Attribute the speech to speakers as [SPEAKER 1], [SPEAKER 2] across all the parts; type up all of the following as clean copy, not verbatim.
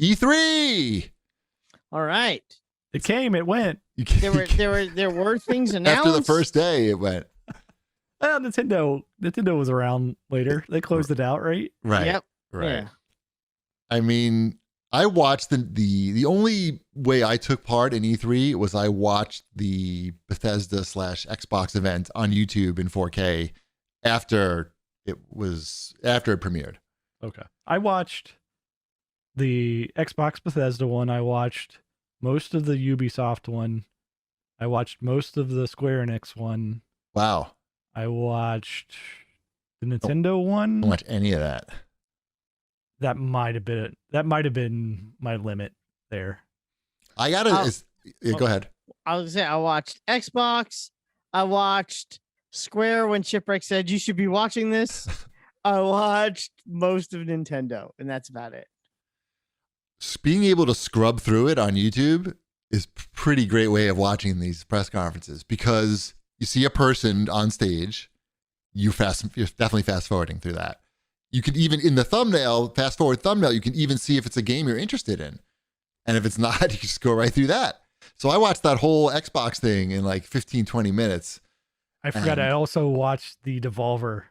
[SPEAKER 1] E3.
[SPEAKER 2] All right.
[SPEAKER 3] It came, it went.
[SPEAKER 2] There were things announced.
[SPEAKER 1] After the first day, it went.
[SPEAKER 3] Well, Nintendo was around later. They closed it out, right?
[SPEAKER 1] Right.
[SPEAKER 2] Yep.
[SPEAKER 1] Right.
[SPEAKER 2] Yeah.
[SPEAKER 1] I mean, I watched the only way I took part in E3 was I watched the Bethesda / Xbox event on YouTube in 4K after it premiered.
[SPEAKER 3] Okay. I watched the Xbox Bethesda one. I watched most of the Ubisoft one. I watched most of the Square Enix one.
[SPEAKER 1] Wow.
[SPEAKER 3] I watched the Nintendo one.
[SPEAKER 1] Don't watch any of that.
[SPEAKER 3] That might have been my limit there.
[SPEAKER 1] I gotta. Go ahead.
[SPEAKER 2] I was gonna say I watched Xbox. I watched Square when Shipwreck said you should be watching this. I watched most of Nintendo, and that's about it.
[SPEAKER 1] Being able to scrub through it on YouTube is a pretty great way of watching these press conferences because you see a person on stage, you're definitely fast forwarding through that. You can even in the fast forward thumbnail, you can even see if it's a game you're interested in. And if it's not, you just go right through that. So I watched that whole Xbox thing in like 15, 20 minutes.
[SPEAKER 3] I forgot I also watched the Devolver.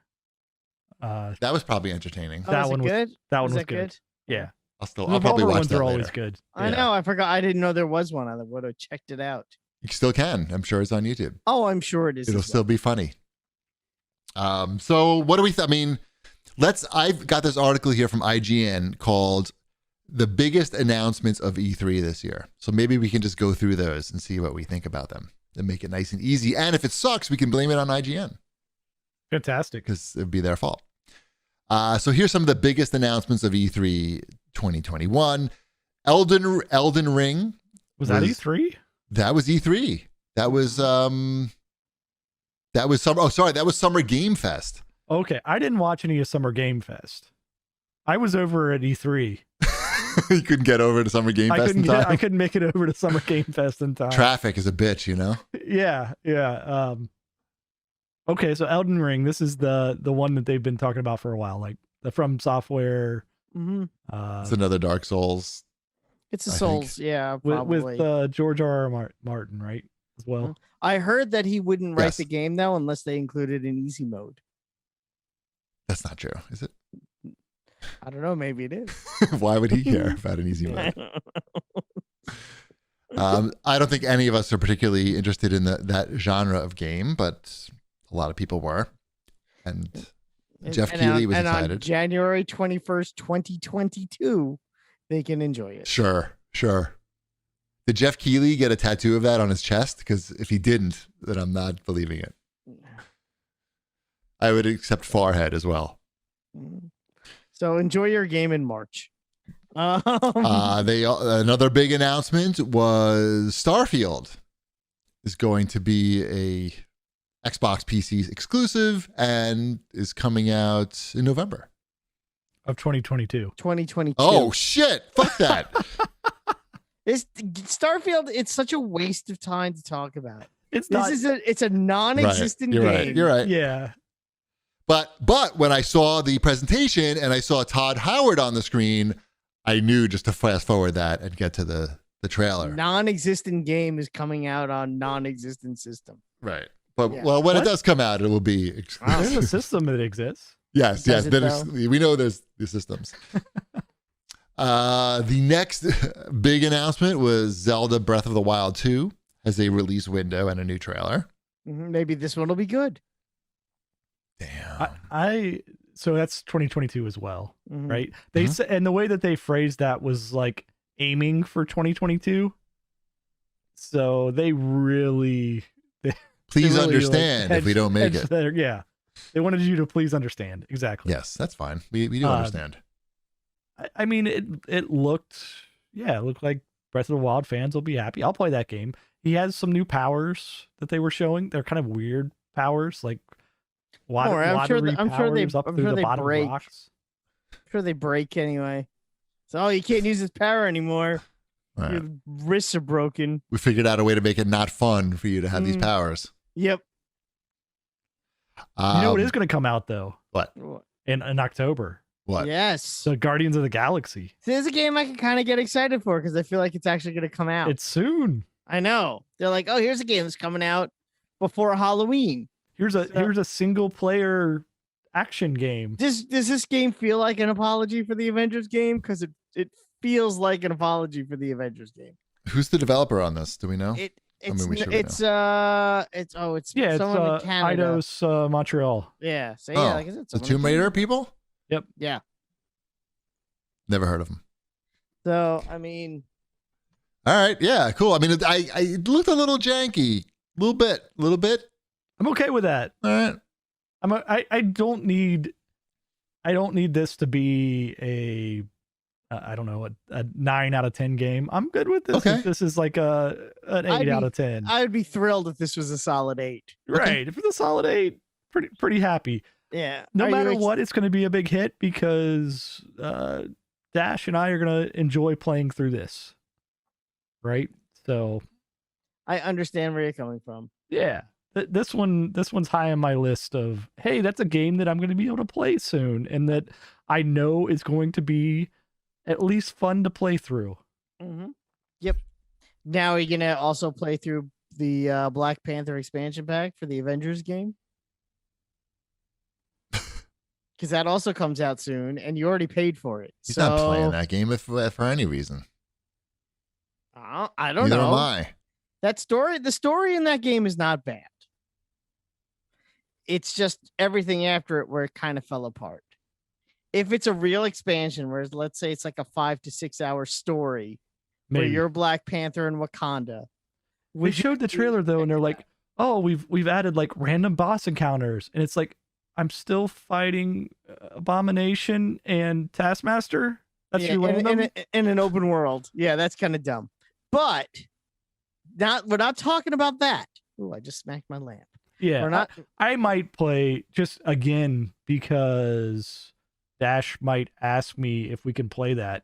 [SPEAKER 1] That was probably entertaining.
[SPEAKER 2] Oh, was it good?
[SPEAKER 3] That one was
[SPEAKER 2] that
[SPEAKER 3] good. Yeah.
[SPEAKER 1] I'll probably watch
[SPEAKER 3] ones
[SPEAKER 1] that
[SPEAKER 3] are
[SPEAKER 1] later.
[SPEAKER 3] always good.
[SPEAKER 2] I know. I forgot. I didn't know there was one. I would have checked it out.
[SPEAKER 1] You still can. I'm sure it's on YouTube.
[SPEAKER 2] Oh, I'm sure it is.
[SPEAKER 1] It'll still be funny. So what do we? I've got this article here from IGN called "The Biggest Announcements of E3 This Year." So maybe we can just go through those and see what we think about them and make it nice and easy. And if it sucks, we can blame it on IGN.
[SPEAKER 3] Fantastic.
[SPEAKER 1] Because it'd be their fault. So here's some of the biggest announcements of E3 2021. Elden Ring.
[SPEAKER 3] Was that E3?
[SPEAKER 1] That was E3. That was Summer Game Fest.
[SPEAKER 3] Okay, I didn't watch any of Summer Game Fest. I was over at E3.
[SPEAKER 1] You couldn't get over to Summer Game Fest in time?
[SPEAKER 3] I couldn't make it over to Summer Game Fest in time.
[SPEAKER 1] Traffic is a bitch, you know?
[SPEAKER 3] Yeah. Okay, so Elden Ring, this is the one that they've been talking about for a while, like the From Software.
[SPEAKER 2] Mm-hmm.
[SPEAKER 1] It's another Dark Souls.
[SPEAKER 2] It's a Souls, yeah, probably.
[SPEAKER 3] With George R.R. Martin, right, as well.
[SPEAKER 2] I heard that he wouldn't write the game, though, unless they included an easy mode.
[SPEAKER 1] That's not true, is it?
[SPEAKER 2] I don't know. Maybe it is.
[SPEAKER 1] Why would he care about an easy mode? I don't think any of us are particularly interested in that genre of game, but a lot of people were. And Jeff Keighley was excited.
[SPEAKER 2] On January 21st, 2022, they can enjoy it.
[SPEAKER 1] Sure. Did Jeff Keighley get a tattoo of that on his chest? Because if he didn't, then I'm not believing it. I would accept forehead as well.
[SPEAKER 2] So enjoy your game in March.
[SPEAKER 1] Another big announcement was Starfield is going to be a Xbox PC exclusive and is coming out in November
[SPEAKER 3] of 2022.
[SPEAKER 2] 2022.
[SPEAKER 1] Oh shit! Fuck that.
[SPEAKER 2] Starfield. It's such a waste of time to talk about.
[SPEAKER 3] It's
[SPEAKER 2] a non-existent game.
[SPEAKER 1] You're right.
[SPEAKER 3] Yeah.
[SPEAKER 1] But when I saw the presentation and I saw Todd Howard on the screen, I knew just to fast forward that and get to the trailer.
[SPEAKER 2] Non-existent game is coming out on non-existent system.
[SPEAKER 1] Right. But well, when it does come out, it will be exclusive.
[SPEAKER 3] There's a system that exists.
[SPEAKER 1] Yes. We know there's the systems. The next big announcement was Zelda Breath of the Wild 2 has a release window and a new trailer.
[SPEAKER 2] Maybe this one will be good.
[SPEAKER 1] Damn.
[SPEAKER 3] So that's 2022 as well, right? They said, and the way that they phrased that was like aiming for 2022. So they really
[SPEAKER 1] please understand if we don't make it.
[SPEAKER 3] Yeah. They wanted you to please understand. Exactly.
[SPEAKER 1] Yes, that's fine. We do understand.
[SPEAKER 3] I mean, it looked like Breath of the Wild fans will be happy. I'll play that game. He has some new powers that they were showing. They're kind of weird powers, like
[SPEAKER 2] I'm sure they
[SPEAKER 3] break.
[SPEAKER 2] I'm sure they break anyway. So you can't use his power anymore. Right. Your wrists are broken.
[SPEAKER 1] We figured out a way to make it not fun for you to have these powers.
[SPEAKER 2] Yep.
[SPEAKER 3] You know what is going to come out though?
[SPEAKER 1] What?
[SPEAKER 3] In October.
[SPEAKER 1] What?
[SPEAKER 2] Yes.
[SPEAKER 3] So Guardians of the Galaxy.
[SPEAKER 2] So this is a game I can kind of get excited for because I feel like it's actually going to come out.
[SPEAKER 3] It's soon.
[SPEAKER 2] I know. They're like, oh, here's a game that's coming out before Halloween.
[SPEAKER 3] Here's a single player action game.
[SPEAKER 2] Does this game feel like an apology for the Avengers game? Because it feels like an apology for the Avengers game.
[SPEAKER 1] Who's the developer on this? Do we know?
[SPEAKER 2] It's
[SPEAKER 1] we should
[SPEAKER 2] it's
[SPEAKER 1] know.
[SPEAKER 2] it's
[SPEAKER 3] Yeah,
[SPEAKER 2] someone
[SPEAKER 3] it's
[SPEAKER 2] in Canada.
[SPEAKER 3] Eidos Montreal.
[SPEAKER 2] Yeah. So
[SPEAKER 1] Oh,
[SPEAKER 2] yeah, like I said,
[SPEAKER 1] the
[SPEAKER 2] someone in
[SPEAKER 1] Tomb Raider
[SPEAKER 2] Canada.
[SPEAKER 1] people?
[SPEAKER 2] Yeah.
[SPEAKER 1] Never heard of them.
[SPEAKER 2] So I mean,
[SPEAKER 1] All right. Yeah. Cool. I mean, it looked a little janky. Little bit.
[SPEAKER 3] I'm okay with that.
[SPEAKER 1] All right.
[SPEAKER 3] I don't need this to be a I don't know, a 9 out of 10 game. I'm good with this.
[SPEAKER 1] Okay.
[SPEAKER 3] If this is like an 8 out of 10.
[SPEAKER 2] I would be thrilled if this was a solid 8.
[SPEAKER 3] Right. If it's a solid 8, pretty happy.
[SPEAKER 2] Yeah.
[SPEAKER 3] No
[SPEAKER 2] Are you
[SPEAKER 3] matter what, it's going to be a big hit because Dash and I are going to enjoy playing through this. Right? So
[SPEAKER 2] I understand where you're coming from.
[SPEAKER 3] yeah. This one's high on my list of, hey, that's a game that I'm going to be able to play soon and that I know is going to be at least fun to play through.
[SPEAKER 2] Mm-hmm. Yep. Now are you gonna also play through the Black Panther expansion pack for the Avengers game? Because that also comes out soon, and you already paid for it.
[SPEAKER 1] He's not playing that game for any reason.
[SPEAKER 2] I don't
[SPEAKER 1] Neither
[SPEAKER 2] know.
[SPEAKER 1] am I.
[SPEAKER 2] The story in that game is not bad. It's just everything after it where it kind of fell apart. If it's a real expansion, whereas let's say it's like a 5 to 6 hour story where
[SPEAKER 3] Maybe.
[SPEAKER 2] you're Black Panther in Wakanda.
[SPEAKER 3] We showed the trailer though, and they're like, "Oh, we've added like random boss encounters," and it's like, I'm still fighting Abomination and Taskmaster. That's
[SPEAKER 2] yeah,
[SPEAKER 3] your random.
[SPEAKER 2] in an open world. Yeah, that's kind of dumb. But we're not talking about that. Oh, I just smacked my lamp.
[SPEAKER 3] Yeah,
[SPEAKER 2] We're not.
[SPEAKER 3] I might play just again because Dash might ask me if we can play that,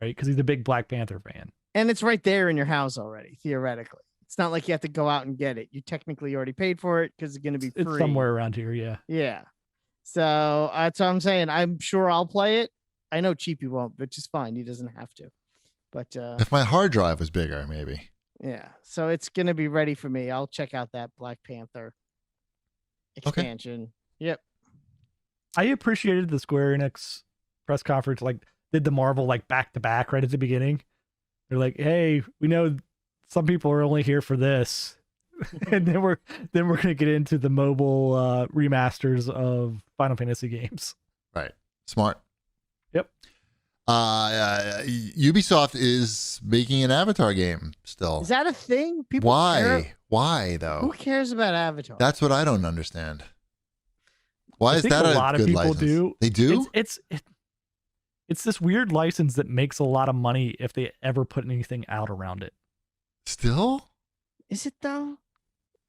[SPEAKER 3] right? Because he's a big Black Panther fan.
[SPEAKER 2] And it's right there in your house already, theoretically. It's not like you have to go out and get it. You technically already paid for it because it's going to be free.
[SPEAKER 3] It's somewhere around here, yeah.
[SPEAKER 2] Yeah. So that's what I'm saying. I'm sure I'll play it. I know Cheapy won't, but just fine. He doesn't have to. But
[SPEAKER 1] If my hard drive was bigger, maybe.
[SPEAKER 2] yeah. So it's going to be ready for me. I'll check out that Black Panther expansion. Yep.
[SPEAKER 3] I appreciated the Square Enix press conference, like did the Marvel like back to back right at the beginning. They're like, "Hey, we know some people are only here for this," and then we're gonna get into the mobile remasters of Final Fantasy games.
[SPEAKER 1] Right. Smart.
[SPEAKER 3] Yep.
[SPEAKER 1] Ubisoft is making an Avatar game still.
[SPEAKER 2] Is that a thing? People
[SPEAKER 1] Why?
[SPEAKER 2] care?
[SPEAKER 1] Why though?
[SPEAKER 2] Who cares about Avatar?
[SPEAKER 1] That's what I don't understand. Why
[SPEAKER 3] I
[SPEAKER 1] is
[SPEAKER 3] think
[SPEAKER 1] that
[SPEAKER 3] a
[SPEAKER 1] a
[SPEAKER 3] lot of
[SPEAKER 1] good
[SPEAKER 3] people
[SPEAKER 1] license?
[SPEAKER 3] do.
[SPEAKER 1] They do?
[SPEAKER 3] It's this weird license that makes a lot of money if they ever put anything out around it.
[SPEAKER 1] Still?
[SPEAKER 2] Is it though?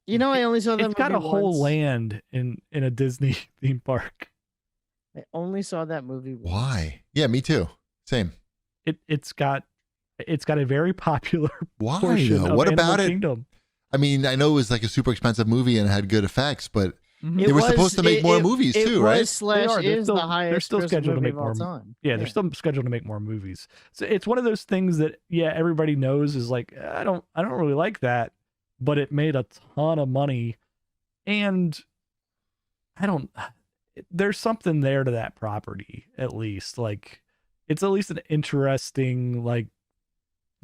[SPEAKER 2] You know, I only saw that.
[SPEAKER 3] It's got a
[SPEAKER 2] movie
[SPEAKER 3] whole
[SPEAKER 2] once.
[SPEAKER 3] land in a Disney theme park.
[SPEAKER 2] I only saw that movie once.
[SPEAKER 1] Why? Yeah, me too. Same.
[SPEAKER 3] It's got a very popular
[SPEAKER 1] Why
[SPEAKER 3] portion
[SPEAKER 1] though?
[SPEAKER 3] of
[SPEAKER 1] What
[SPEAKER 3] Animal
[SPEAKER 1] about it?
[SPEAKER 3] Kingdom.
[SPEAKER 1] I mean, I know it was like a super expensive movie and had good effects, but
[SPEAKER 3] Mhm.
[SPEAKER 1] They were supposed to make more movies too, right?
[SPEAKER 2] It slash
[SPEAKER 3] They're
[SPEAKER 2] is
[SPEAKER 3] still-
[SPEAKER 2] the
[SPEAKER 3] they're
[SPEAKER 2] highest.
[SPEAKER 3] still
[SPEAKER 2] grossing
[SPEAKER 3] scheduled to
[SPEAKER 2] movie
[SPEAKER 3] make
[SPEAKER 2] of all
[SPEAKER 3] more-
[SPEAKER 2] time.
[SPEAKER 3] Yeah, they're still scheduled to make more movies. So it's one of those things that everybody knows is like I don't really like that, but it made a ton of money, and there's something there to that property at least. Like it's at least an interesting like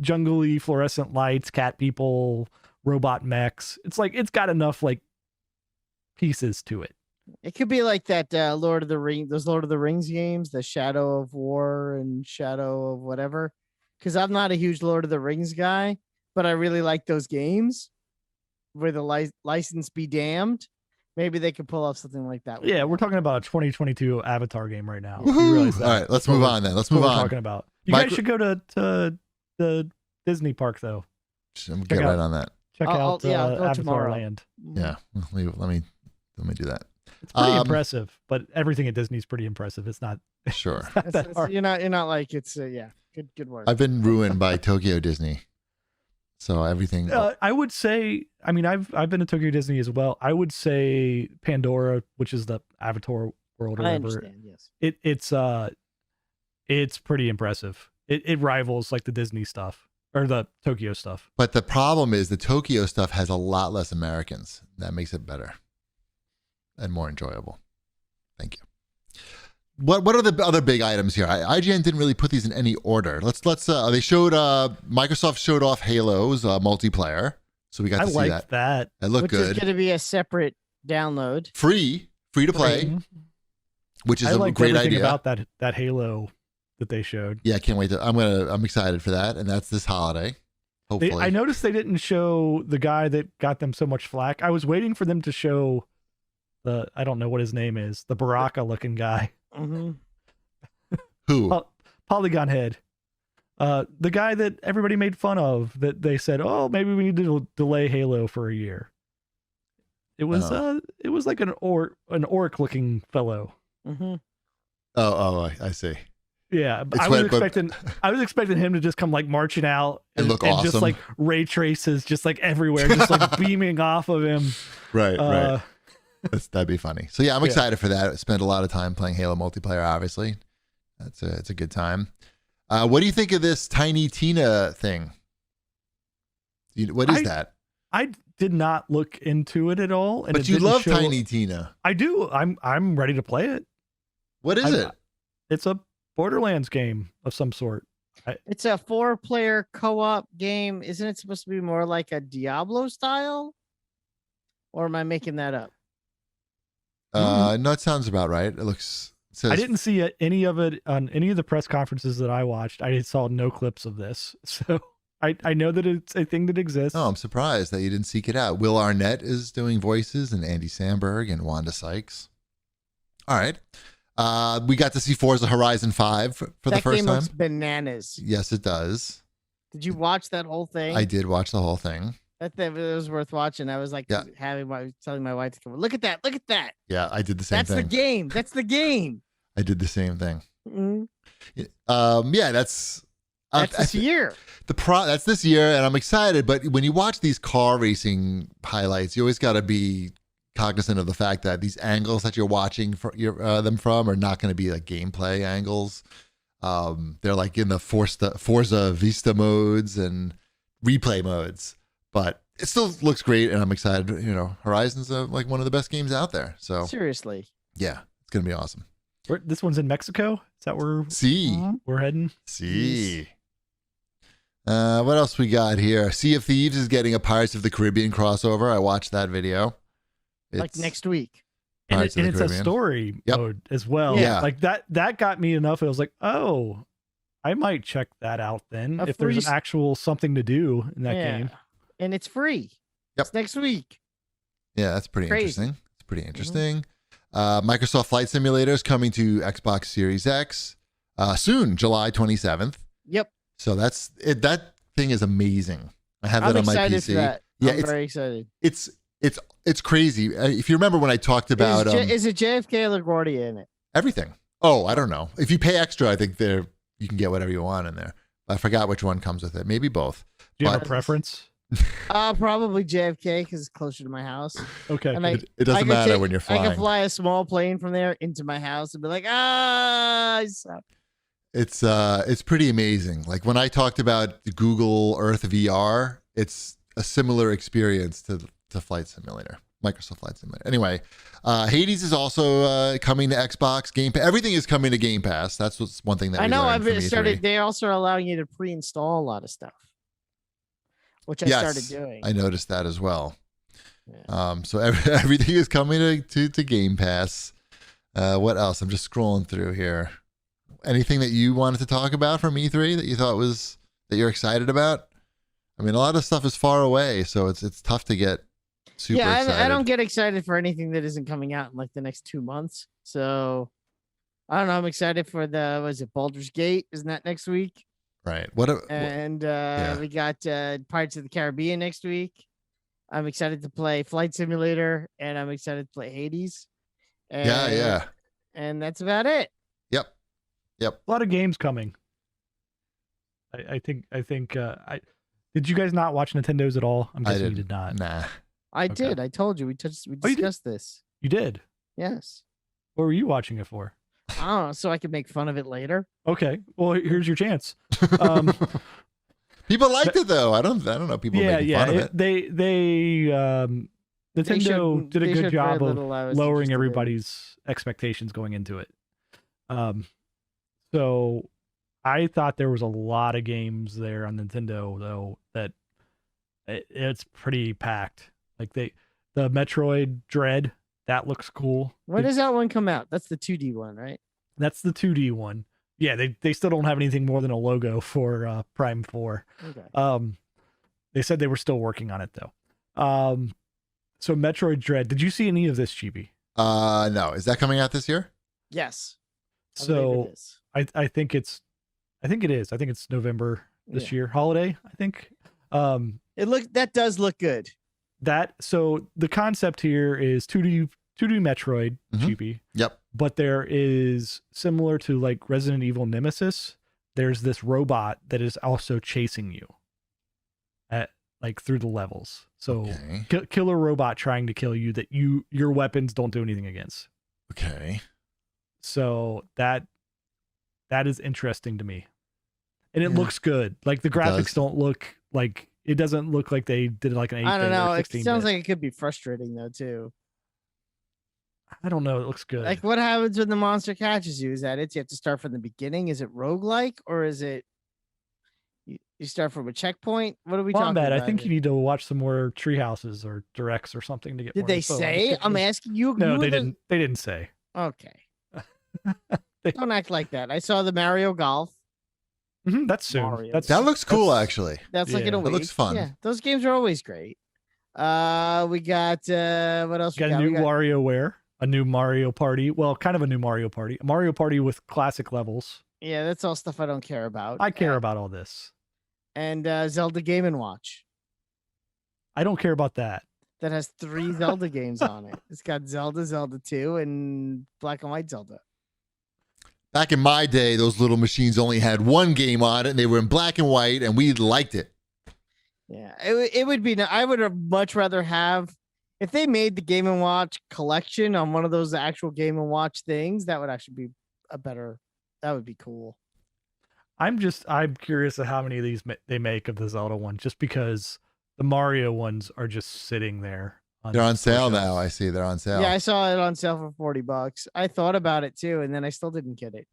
[SPEAKER 3] jungly fluorescent lights, cat people, robot mechs. It's like it's got enough like pieces to it.
[SPEAKER 2] It could be like that Lord of the Rings, those Lord of the Rings games, the Shadow of War and Shadow of whatever. Because I'm not a huge Lord of the Rings guy, but I really like those games where the license be damned. Maybe they could pull off something like that. with
[SPEAKER 3] Yeah,
[SPEAKER 2] that.
[SPEAKER 3] we're talking about a 2022 Avatar game right now.
[SPEAKER 1] Woohoo!
[SPEAKER 3] You realize that?
[SPEAKER 1] All right, let's
[SPEAKER 3] That's what
[SPEAKER 1] move
[SPEAKER 3] we're-
[SPEAKER 1] on then. Let's
[SPEAKER 3] that's what
[SPEAKER 1] move
[SPEAKER 3] we're
[SPEAKER 1] on.
[SPEAKER 3] talking about. You
[SPEAKER 1] Micro-
[SPEAKER 3] guys should go to the Disney park though.
[SPEAKER 1] Get
[SPEAKER 3] out-
[SPEAKER 1] right on that.
[SPEAKER 3] Check
[SPEAKER 2] I'll
[SPEAKER 3] out
[SPEAKER 2] go
[SPEAKER 3] Avatar
[SPEAKER 2] tomorrow.
[SPEAKER 3] Land.
[SPEAKER 1] Yeah, let me do that.
[SPEAKER 3] It's pretty
[SPEAKER 1] Um,
[SPEAKER 3] impressive, but everything at Disney is pretty impressive. It's not,
[SPEAKER 1] Sure.
[SPEAKER 3] it's not that
[SPEAKER 2] It's-
[SPEAKER 3] hard.
[SPEAKER 2] you're not like it's good work.
[SPEAKER 1] I've been ruined by Tokyo Disney, so everything.
[SPEAKER 3] I would say, I mean, I've been to Tokyo Disney as well. I would say Pandora, which is the Avatar world or
[SPEAKER 2] I
[SPEAKER 3] whatever.
[SPEAKER 2] understand. Yes.
[SPEAKER 3] It's pretty impressive. It rivals like the Disney stuff or the Tokyo stuff.
[SPEAKER 1] But the problem is the Tokyo stuff has a lot less Americans. That makes it better and more enjoyable. Thank you. What are the other big items here? IGN didn't really put these in any order. They showed Microsoft showed off Halo's multiplayer, so we got to see that.
[SPEAKER 3] That.
[SPEAKER 1] It looked
[SPEAKER 2] Which is
[SPEAKER 1] good.
[SPEAKER 2] going to be a separate download.
[SPEAKER 1] Free to play, which is
[SPEAKER 3] I
[SPEAKER 1] a
[SPEAKER 3] liked
[SPEAKER 1] great
[SPEAKER 3] everything
[SPEAKER 1] idea.
[SPEAKER 3] about that Halo that they showed.
[SPEAKER 1] Yeah, I can't wait I'm excited for that, and that's this holiday. Hopefully.
[SPEAKER 3] I noticed they didn't show the guy that got them so much flack. I was waiting for them to show I don't know what his name is, the Baraka looking guy.
[SPEAKER 2] Mm-hmm.
[SPEAKER 1] Who?
[SPEAKER 3] Polygon Head. The guy that everybody made fun of, that they said, oh, maybe we need to delay Halo for a year. It was it was like an orc looking fellow.
[SPEAKER 2] Mm-hmm.
[SPEAKER 1] I see.
[SPEAKER 3] Yeah,
[SPEAKER 1] It's
[SPEAKER 3] I was expecting him to just come like marching out
[SPEAKER 1] and look awesome.
[SPEAKER 3] just like ray traces just like everywhere, just like beaming off of him.
[SPEAKER 1] Right. That'd be funny. So yeah, I'm excited for that. I spent a lot of time playing Halo multiplayer, obviously. It's a good time. What do you think of this Tiny Tina thing? What is that?
[SPEAKER 3] I did not look into it at all. And
[SPEAKER 1] but you love Tiny Tina.
[SPEAKER 3] I do. I'm ready to play it.
[SPEAKER 1] What is it?
[SPEAKER 3] It's a Borderlands game of some sort.
[SPEAKER 2] It's a 4-player co-op game. Isn't it supposed to be more like a Diablo style? Or am I making that up?
[SPEAKER 1] No, it sounds about right.
[SPEAKER 3] I didn't see any of it on any of the press conferences that I watched. I saw no clips of this. So I know that it's a thing that exists.
[SPEAKER 1] Oh, I'm surprised that you didn't seek it out. Will Arnett is doing voices and Andy Samberg and Wanda Sykes. All right. We got to see Forza Horizon 5 for the first time. That game looks
[SPEAKER 2] bananas.
[SPEAKER 1] Yes, it does.
[SPEAKER 2] Did you watch that whole thing?
[SPEAKER 1] I did watch the whole thing.
[SPEAKER 2] That was worth watching. I was like telling my wife to come. Look at that! Look at that!
[SPEAKER 1] Yeah, I did the same thing.
[SPEAKER 2] That's the game. That's the game.
[SPEAKER 1] I did the same thing.
[SPEAKER 2] Mm-hmm.
[SPEAKER 1] Yeah, that's
[SPEAKER 2] this year.
[SPEAKER 1] That's this year, and I'm excited. But when you watch these car racing highlights, you always got to be cognizant of the fact that these angles that you're watching them from are not going to be like gameplay angles. They're like in the Forza Vista modes and replay modes. But it still looks great, and I'm excited. Horizon's like one of the best games out there. So
[SPEAKER 2] seriously,
[SPEAKER 1] yeah, it's gonna be awesome.
[SPEAKER 3] This one's in Mexico. Is that where we're heading?
[SPEAKER 1] See. What else we got here? Sea of Thieves is getting a Pirates of the Caribbean crossover. I watched that video.
[SPEAKER 2] Like next week.
[SPEAKER 3] And it's a story mode as well.
[SPEAKER 1] Yeah.
[SPEAKER 3] Like that got me enough. It was like, oh, I might check that out then. If there's an actual something to do in that game.
[SPEAKER 2] And it's free.
[SPEAKER 1] Yep.
[SPEAKER 2] It's next week.
[SPEAKER 1] Yeah, that's pretty interesting. It's pretty interesting. Microsoft Flight Simulator is coming to Xbox Series X soon, July 27th.
[SPEAKER 2] Yep.
[SPEAKER 1] So that's it. That thing is amazing. I have that on my PC.
[SPEAKER 2] I'm excited for that. Yeah, I'm very excited.
[SPEAKER 1] It's crazy. If you remember when I talked about
[SPEAKER 2] is it JFK or LaGuardia in it?
[SPEAKER 1] Everything. Oh, I don't know. If you pay extra, I think you can get whatever you want in there. I forgot which one comes with it. Maybe both.
[SPEAKER 3] Do you have a preference?
[SPEAKER 2] Probably JFK because it's closer to my house.
[SPEAKER 3] Okay.
[SPEAKER 2] And
[SPEAKER 1] it doesn't matter when you're flying.
[SPEAKER 2] I can fly a small plane from there into my house and be like,
[SPEAKER 1] It's pretty amazing. Like when I talked about the Google Earth VR, it's a similar experience to Flight Simulator, Microsoft Flight Simulator. Anyway, Hades is also coming to Xbox Game Pass. Everything is coming to Game Pass. That's one thing that
[SPEAKER 2] I know.
[SPEAKER 1] I've
[SPEAKER 2] started. They also are allowing you to pre-install a lot of stuff, which I started doing.
[SPEAKER 1] I noticed that as well.
[SPEAKER 2] Yeah.
[SPEAKER 1] So everything is coming to Game Pass. What else? I'm just scrolling through here. Anything that you wanted to talk about from E3 that you thought that you're excited about? I mean, a lot of stuff is far away, so it's tough to get super excited.
[SPEAKER 2] I don't get excited for anything that isn't coming out in like the next 2 months. So I don't know. I'm excited for Baldur's Gate? Isn't that next week?
[SPEAKER 1] Right. We
[SPEAKER 2] got Pirates of the Caribbean next week. I'm excited to play Flight Simulator, and I'm excited to play Hades. And, And that's about it.
[SPEAKER 1] Yep.
[SPEAKER 3] A lot of games coming. I think. Did you guys not watch Nintendo's at all? I'm guessing you did not.
[SPEAKER 1] Nah.
[SPEAKER 2] I did. I told you we discussed this.
[SPEAKER 3] You did.
[SPEAKER 2] Yes.
[SPEAKER 3] What were you watching it for?
[SPEAKER 2] I don't know, so I could make fun of it later.
[SPEAKER 3] Okay. Well, here's your chance. Um,
[SPEAKER 1] People liked it though. I don't know. People making fun of it.
[SPEAKER 3] Nintendo did a
[SPEAKER 2] they
[SPEAKER 3] good
[SPEAKER 2] showed
[SPEAKER 3] job
[SPEAKER 2] very
[SPEAKER 3] of
[SPEAKER 2] little I was
[SPEAKER 3] lowering
[SPEAKER 2] interested in.
[SPEAKER 3] everybody's expectations going into it. So I thought there was a lot of games there on Nintendo though that it's pretty packed. Like the Metroid Dread, that looks cool.
[SPEAKER 2] When does that one come out? That's the 2D one, right?
[SPEAKER 3] That's the 2D one. Yeah, they still don't have anything more than a logo for Prime 4.
[SPEAKER 2] Okay.
[SPEAKER 3] They said they were still working on it though. So Metroid Dread, did you see any of this, Chibi?
[SPEAKER 1] No. Is that coming out this year?
[SPEAKER 2] Yes. I believe it is.
[SPEAKER 3] I think it is. I think it's November this year, holiday, I think.
[SPEAKER 2] That does look good.
[SPEAKER 3] So the concept here is 2D Metroid, Chibi.
[SPEAKER 1] Yep.
[SPEAKER 3] But there is, similar to like Resident Evil Nemesis, there's this robot that is also chasing you at like through the levels. So killer robot trying to kill you that your weapons don't do anything against.
[SPEAKER 1] Okay.
[SPEAKER 3] So that is interesting to me. And it looks good. Like the graphics don't look like, it doesn't look like they did like an 8-bit.
[SPEAKER 2] I don't know.
[SPEAKER 3] Or
[SPEAKER 2] It
[SPEAKER 3] 16-bit.
[SPEAKER 2] sounds like it could be frustrating though too.
[SPEAKER 3] I don't know. It looks good.
[SPEAKER 2] Like what happens when the monster catches you? Is that it? You have to start from the beginning? Is it roguelike or is it you start from a checkpoint? What are we talking about?
[SPEAKER 3] I think you need to watch some more Treehouses or directs or something to get
[SPEAKER 2] Did
[SPEAKER 3] more
[SPEAKER 2] they
[SPEAKER 3] info on
[SPEAKER 2] say?
[SPEAKER 3] it.
[SPEAKER 2] I'm asking you.
[SPEAKER 3] No, they didn't. They didn't say.
[SPEAKER 2] Okay. Don't act like that. I saw the Mario Golf.
[SPEAKER 3] That's soon.
[SPEAKER 2] Mario.
[SPEAKER 1] That looks cool, actually.
[SPEAKER 2] That's like in a
[SPEAKER 1] That
[SPEAKER 2] week.
[SPEAKER 1] looks fun.
[SPEAKER 2] Yeah, those games are always great. We got what else?
[SPEAKER 3] Got a new WarioWare, a new Mario Party. Well, kind of a new Mario Party. A Mario Party with classic levels.
[SPEAKER 2] Yeah, that's all stuff I don't care about.
[SPEAKER 3] I care about all this.
[SPEAKER 2] And Zelda Game & Watch.
[SPEAKER 3] I don't care about that.
[SPEAKER 2] That has 3 Zelda games on it. It's got Zelda, Zelda 2, and Black and White Zelda.
[SPEAKER 1] Back in my day, those little machines only had one game on it, and they were in black and white, and we liked it.
[SPEAKER 2] Yeah, it would be. I would have much rather have if they made the Game & Watch collection on one of those actual Game & Watch things. That would actually be that would be cool.
[SPEAKER 3] I'm curious of how many of these they make of the Zelda one, just because the Mario ones are just sitting there.
[SPEAKER 1] They're on sale now. I see they're on sale.
[SPEAKER 2] Yeah, I saw it on sale for $40. I thought about it too, and then I still didn't get it.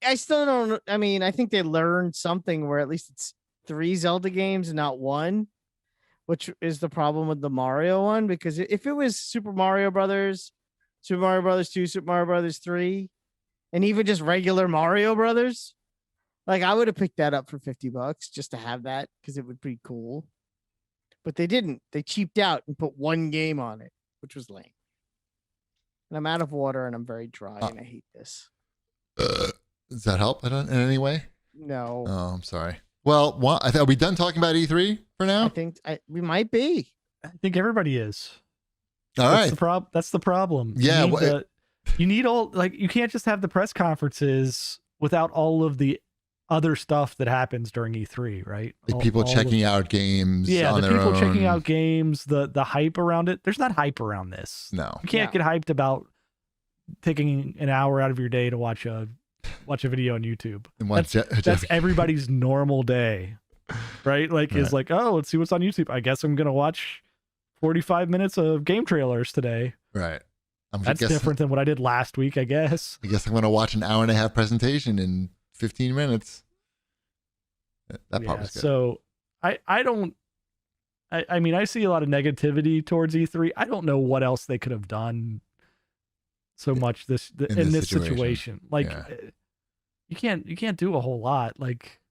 [SPEAKER 2] I still don't. I mean, I think they learned something where at least it's 3 Zelda games and not 1, which is the problem with the Mario one. Because if it was Super Mario Brothers, Super Mario Brothers 2, Super Mario Brothers 3, and even just regular Mario Brothers, like I would have picked that up for $50 just to have that because it would be cool. But they didn't. They cheaped out and put 1 game on it, which was lame. And I'm out of water and I'm very dry and I hate this.
[SPEAKER 1] Does that help in any way?
[SPEAKER 2] No.
[SPEAKER 1] Oh, I'm sorry. Well, are we done talking about E3 for now?
[SPEAKER 2] I think we might be.
[SPEAKER 3] I think everybody is.
[SPEAKER 1] All right.
[SPEAKER 3] That's the problem.
[SPEAKER 1] Yeah.
[SPEAKER 3] You need all, like, you can't just have the press conferences without all of the other stuff that happens during E3, right?
[SPEAKER 1] Like people checking out games.
[SPEAKER 3] Yeah,
[SPEAKER 1] on
[SPEAKER 3] the
[SPEAKER 1] their
[SPEAKER 3] people
[SPEAKER 1] own.
[SPEAKER 3] checking out games, the hype around it. There's not hype around this.
[SPEAKER 1] No.
[SPEAKER 3] You can't get hyped about taking an hour out of your day to watch a video on YouTube. That's everybody's normal day, right? Like, is like, oh, let's see what's on YouTube. I guess I'm gonna watch 45 minutes of game trailers today.
[SPEAKER 1] Right.
[SPEAKER 3] That's different than what I did last week, I guess.
[SPEAKER 1] I guess I'm gonna watch an hour and a half presentation in 15 minutes. That part was good.
[SPEAKER 3] So I mean, I see a lot of negativity towards E3. I don't know what else they could have done so much in this situation. Like, you can't do a whole lot. Like,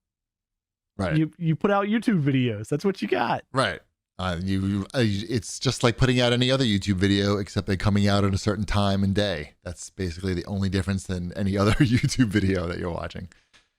[SPEAKER 1] right.
[SPEAKER 3] You put out YouTube videos. That's what you got.
[SPEAKER 1] Right. It's just like putting out any other YouTube video, except they're coming out at a certain time and day. That's basically the only difference than any other YouTube video that you're watching.